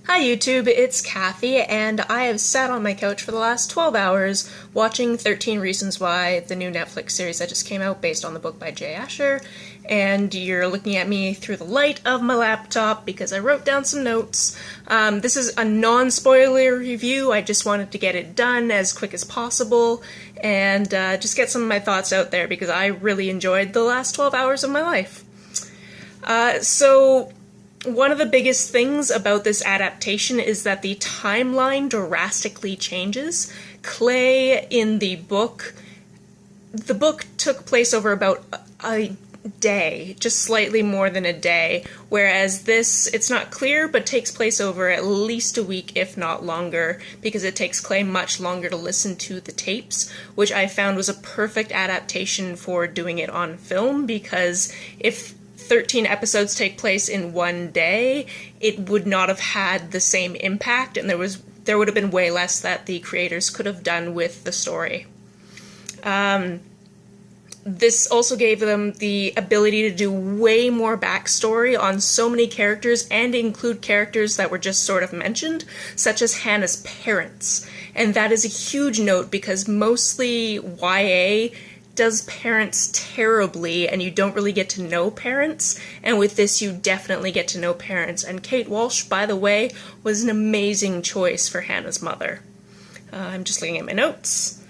Hi YouTube, it's Kathy, and I have sat on my couch for the last 12 hours watching 13 Reasons Why, the new Netflix series that just came out based on the book by Jay Asher, and you're looking at me through the light of my laptop because I wrote down some notes. This is a non-spoiler review. I just wanted to get it done as quick as possible and just get some of my thoughts out there because I really enjoyed the last 12 hours of my life. One of the biggest things about this adaptation is that the timeline drastically changes. Clay in the book took place over about a day, just slightly more than a day, whereas this, it's not clear, but takes place over at least a week, if not longer, because it takes Clay much longer to listen to the tapes, which I found was a perfect adaptation for doing it on film, because if 13 episodes take place in one day, it would not have had the same impact, and there would have been way less that the creators could have done with the story. This also gave them the ability to do way more backstory on so many characters and include characters that were just sort of mentioned, such as Hannah's parents. And that is a huge note because mostly YA does parents terribly, and you don't really get to know parents, and with this you definitely get to know parents, and Kate Walsh, by the way, was an amazing choice for Hannah's mother. I'm just looking at my notes.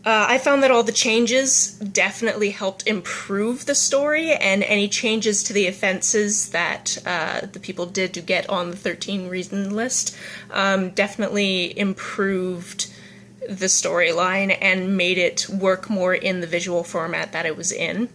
I found that all the changes definitely helped improve the story, and any changes to the offenses that the people did to get on the 13 reason list definitely improved the storyline and made it work more in the visual format that it was in.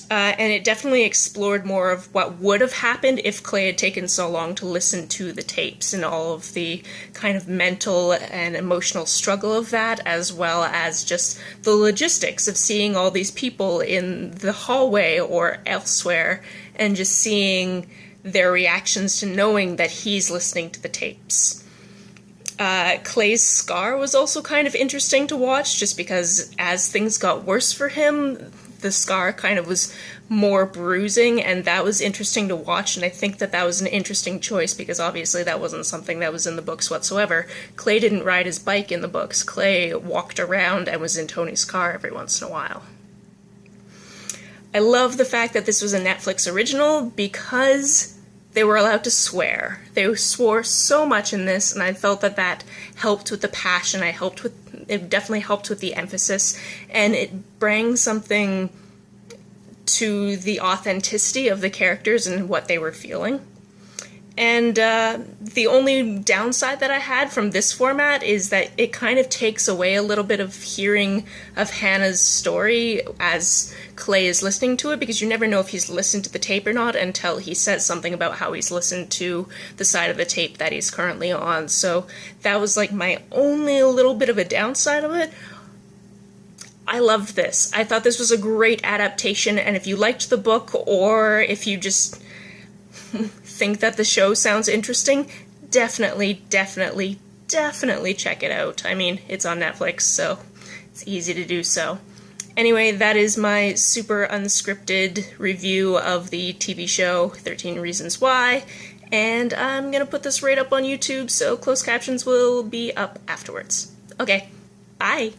And it definitely explored more of what would have happened if Clay had taken so long to listen to the tapes and all of the kind of mental and emotional struggle of that, as well as just the logistics of seeing all these people in the hallway or elsewhere and just seeing their reactions to knowing that he's listening to the tapes. Clay's scar was also kind of interesting to watch, just because as things got worse for him, the scar kind of was more bruising, and that was interesting to watch, and I think that that was an interesting choice, because obviously that wasn't something that was in the books whatsoever. Clay didn't ride his bike in the books. Clay walked around and was in Tony's car every once in a while. I love the fact that this was a Netflix original, because they were allowed to swear. They swore so much in this, and I felt that that helped with the passion. It definitely helped with the emphasis, and it brings something to the authenticity of the characters and what they were feeling. And the only downside that I had from this format is that it kind of takes away a little bit of hearing of Hannah's story as Clay is listening to it, because you never know if he's listened to the tape or not until he says something about how he's listened to the side of the tape that he's currently on. So that was like my only little bit of a downside of it. I loved this. I thought this was a great adaptation, and if you liked the book, or if you just think that the show sounds interesting, definitely check it out. I mean, it's on Netflix, so it's easy to do so. Anyway, that is my super unscripted review of the TV show 13 Reasons Why, and I'm gonna put this right up on YouTube, so closed captions will be up afterwards. Okay, bye!